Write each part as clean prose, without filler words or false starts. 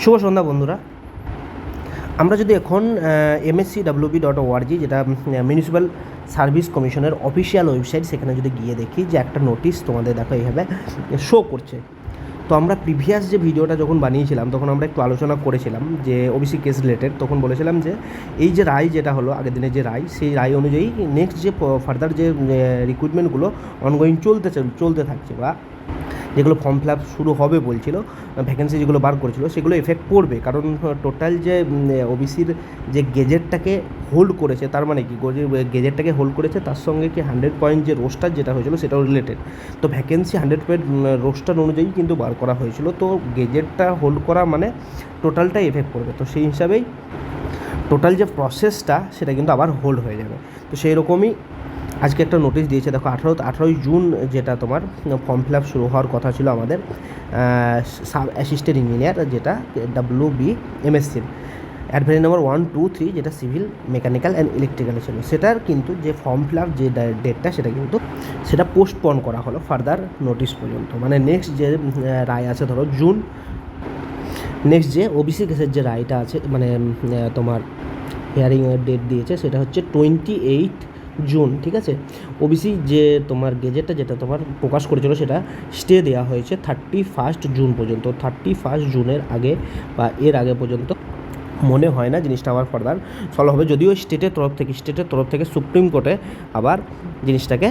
শুভ সন্ধ্যা বন্ধুরা। আমরা যদি এখন mscwb.org যেটা মিউনিসিপ্যাল সার্ভিস কমিশনের অফিসিয়াল ওয়েবসাইট, সেখানে যদি গিয়ে দেখি যে একটা নোটিশ তোমাদের দেখো এইভাবে শো করছে। তো আমরা প্রিভিয়াস যে ভিডিওটা যখন বানিয়েছিলাম তখন আমরা একটু আলোচনা করেছিলাম যে ওবিসি কেস রিলেটেড। তখন বলেছিলাম যে এই যে রায় যেটা হলো আগের দিনের যে রায়, সেই রায় অনুযায়ী নেক্সট যে ফার্দার যে রিক্রুটমেন্টগুলো অনগোয়িং চলতে থাকছে বা যেগুলো ফর্ম ফিল আপ শুরু হবে বলছিল, ভ্যাকেন্সি যেগুলো বার করেছিল সেগুলো এফেক্ট পড়বে। কারণ টোটাল যে ওবিসির যে গেজেটটাকে হোল্ড করেছে, তার মানে কি গেজেটটাকে হোল্ড করেছে তার সঙ্গে কি 100 পয়েন্ট যে রোস্টার যেটা হয়েছিল সেটাও রিলেটেড। তো ভ্যাকেন্সি 100 পয়েন্ট রোস্টার অনুযায়ী কিন্তু বার করা হয়েছিল। তো গেজেটটা হোল্ড করা মানে টোটালটা এফেক্ট পড়বে। তো সেই হিসাবেই টোটাল যে প্রসেসটা সেটা কিন্তু আবার হোল্ড হয়ে যাবে। তো সেই রকমই আজকে একটা নোটিশ দিয়েছে। দেখো 18ই জুন যেটা তোমার ফর্ম ফিল আপ শুরু হওয়ার কথা ছিল আমাদের সাব অ্যাসিস্ট্যান্ট ইঞ্জিনিয়ার, যেটা WBMSCর অ্যাডভাইজারি নম্বর 1, 2, 3, যেটা সিভিল, মেকানিক্যাল অ্যান্ড ইলেকট্রিক্যাল ছিল। সেটার কিন্তু যে ফর্ম ফিল আপ যে ডেটটা সেটা পোস্টপন করা হলো ফার্দার নোটিশ পর্যন্ত। মানে নেক্সট যে রায় আছে ধরো জুন, নেক্সট যে ওবিসি কেসের যে রায়টা আছে মানে তোমার হিয়ারিংয়ের ডেট দিয়েছে সেটা হচ্ছে 28 জুন, ঠিক আছে। ওবিসি যে তোমার গেজেটটা যেটা তোমার প্রকাশ করেছিল সেটা স্টে দেওয়া হয়েছে 31 জুন পর্যন্ত। 31 জুনের আগে বা এর আগে পর্যন্ত মনে হয় না জিনিসটা আবার ফার্দার সলভ হবে। যদিও স্টেটের তরফ থেকে সুপ্রিম কোর্টে আবার জিনিসটাকে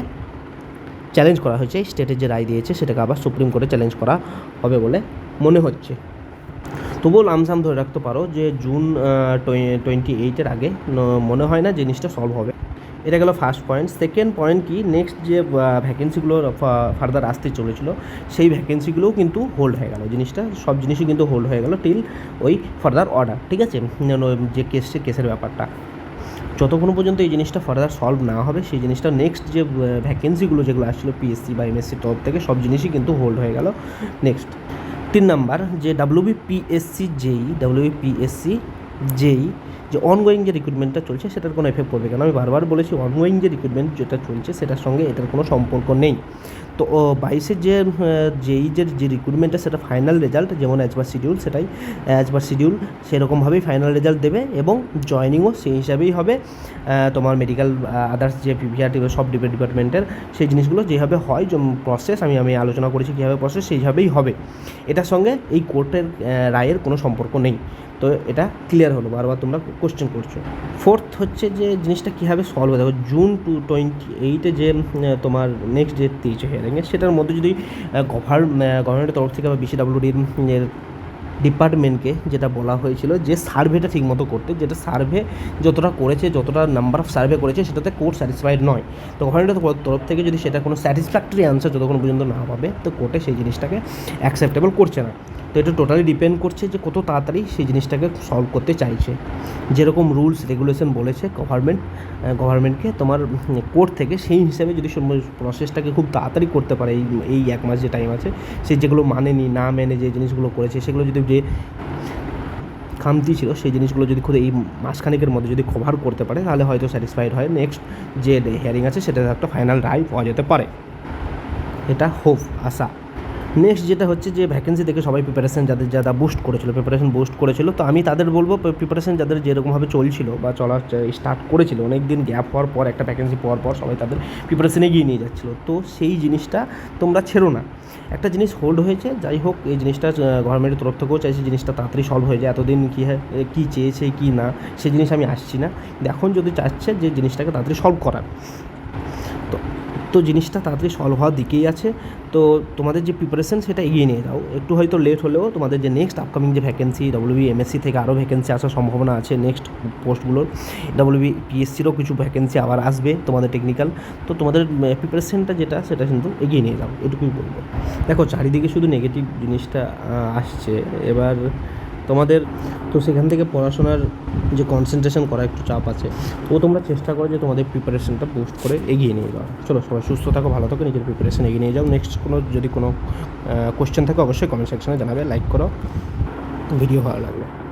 চ্যালেঞ্জ করা হয়েছে। স্টেটের যে রায় দিয়েছে সেটাকে আবার সুপ্রিম কোর্টে চ্যালেঞ্জ করা হবে বলে মনে হচ্ছে। তবুও লামসাম ধরে রাখতে পারো যে জুন 28-এর আগে মনে হয় না জিনিসটা সলভ হবে। এটা গেল ফার্স্ট পয়েন্ট। সেকেন্ড পয়েন্ট কি, নেক্সট যে ভ্যাকেন্সিগুলো ফার্দার আসতে চলেছিল সেই ভ্যাকেন্সিগুলোও কিন্তু হোল্ড হয়ে গেল। জিনিসটা সব জিনিসই কিন্তু হোল্ড হয়ে গেল টিল ওই ফার্দার অর্ডার, ঠিক আছে। যে কেসের ব্যাপারটা যতক্ষণ পর্যন্ত এই জিনিসটা ফার্দার সলভ না হবে সেই জিনিসটা নেক্সট যে ভ্যাকেন্সিগুলো যেগুলো আসছিলো পিএসসি বা এমএসসির তরফ থেকে সব জিনিসই কিন্তু হোল্ড হয়ে গেল। নেক্সট 3 নাম্বার যে WBPSC যেই যে অনগোয়িং যে রিক্রুটমেন্টটা চলছে সেটার কোনো এফেক্ট পড়বে কেন। আমি বারবার বলেছি অনগোয়িং যে রিক্রুটমেন্ট যেটা চলছে সেটার সঙ্গে এটার কোনো সম্পর্ক নেই। তো 22-এর যে রিক্রুটমেন্টটা সেটা ফাইনাল রেজাল্ট যেমন অ্যাজ পার শিডিউল সেরকমভাবেই ফাইনাল রেজাল্ট দেবে এবং জয়নিংও সেই হিসাবেই হবে। তোমার মেডিকেল আদার্স যে পিভিআরটি সব ডিপার্টমেন্টের সেই জিনিসগুলো যেভাবে হয় প্রসেস আমি আলোচনা করেছি কীভাবে প্রসেস সেইভাবেই হবে। এটার সঙ্গে এই কোর্টের রায়ের কোনো সম্পর্ক নেই। তো এটা ক্লিয়ার হলো, বারবার তোমরা কোশ্চেন করছো। ফোর্থ হচ্ছে যে জিনিসটা কীভাবে সলভ হবে। দেখো জুন 28-এ যে তোমার নেক্সট ডেট দিয়েছে হিয়ারিংয়ে, সেটার মধ্যে যদি গভর্নমেন্টের তরফ থেকে বা BCWDর ডিপার্টমেন্টকে যেটা বলা হয়েছিল যে সার্ভেটা ঠিকমতো করতে, যেটা সার্ভে যতটা করেছে, যতটা নাম্বার অফ সার্ভে করেছে সেটাতে কোর্ট স্যাটিসফাইড নয়। তো গভর্নমেন্টের তরফ থেকে যদি সেটা কোনো স্যাটিসফ্যাক্টরি অ্যান্সার যতক্ষণ পর্যন্ত না পাবে তো কোর্টে সেই জিনিসটাকে অ্যাকসেপ্টেবল করছে না। তো এটা টোটালি ডিপেন্ড করছে যে কত তাড়াতাড়ি সেই জিনিসটাকে সলভ করতে চাইছে। যেরকম রুলস রেগুলেশন বলেছে গভর্নমেন্টকে তোমার কোর্ট থেকে, সেই হিসাবে যদি প্রসেসটাকে খুব তাড়াতাড়ি করতে পারে এই 1 মাস যে টাইম আছে, সে যেগুলো না মেনে যে জিনিসগুলো করেছে সেগুলো যদি যে খামতি ছিল সেই জিনিসগুলো যদি খুব এই মাসখানেকের মধ্যে যদি কভার করতে পারে তাহলে হয়তো স্যাটিসফাইড হয়। নেক্সট যে হিয়ারিং আছে সেটা একটা ফাইনাল রায় পাওয়া যেতে পারে, এটা হোপ আশা। নেক্সট যেটা হচ্ছে যে ভ্যাকেন্সি দেখে সবাই প্রিপারেশন যারা বুস্ট করেছিল, তো আমি তাদের বলবো প্রিপারেশন যাদের যেরকমভাবে চলছিল বা স্টার্ট করেছিল, অনেক দিন গ্যাপ হওয়ার পর একটা ভ্যাকেন্সি পাওয়ার পর সবাই তাদের প্রিপারেশন এগিয়ে নিয়ে যাচ্ছিলো। তো সেই জিনিসটা তোমরা ছেড়ো না। একটা জিনিস হোল্ড হয়েছে, যাই হোক এই জিনিসটা গভর্নমেন্টের তরফ থেকেও চাইছে জিনিসটা তাড়াতাড়ি সলভ হয়ে যায়। এতদিন কী চেয়েছে কী না সেই জিনিস আমি আসছি না। এখন যদি চাচ্ছে যে জিনিসটাকে তাড়াতাড়ি সলভ করার, তো জিনিসটা তাড়াতাড়ি সলভ হওয়ার দিকেই আছে। তো তোমাদের যে প্রিপারেশন সেটা এগিয়ে নিয়ে যাও। একটু হয়তো লেট হলেও তোমাদের যে নেক্সট আপকামিং যে ভ্যাকেন্সি WBMSC থেকে আরও ভ্যাকেন্সি আসার সম্ভাবনা আছে নেক্সট পোস্টগুলোর। WBPSCরও কিছু ভ্যাকেন্সি আবার আসবে তোমাদের টেকনিক্যাল। তো তোমাদের প্রিপারেশনটা সেটা কিন্তু এগিয়ে নিয়ে যাও, এটুকুই বলবো। দেখো চারিদিকে শুধু নেগেটিভ জিনিসটা আসছে এবার তোমাদের, তো সেখান থেকে পড়াশোনার যে কনসেন্ট্রেশন করা একটু চাপ আছে। তো তোমরা চেষ্টা করো যে তোমাদের প্রিপারেশনটা বুস্ট করে এগিয়ে নিয়ে যাও। চলো সবাই সুস্থ থাকো, ভালো থাকো, নিজের প্রিপারেশন এগিয়ে নিয়ে যাও। নেক্সট যদি কোনো কোশ্চেন থাকে অবশ্যই কমেন্ট সেকশনে জানাবে, লাইক করো, ভিডিও ভালো লাগলো।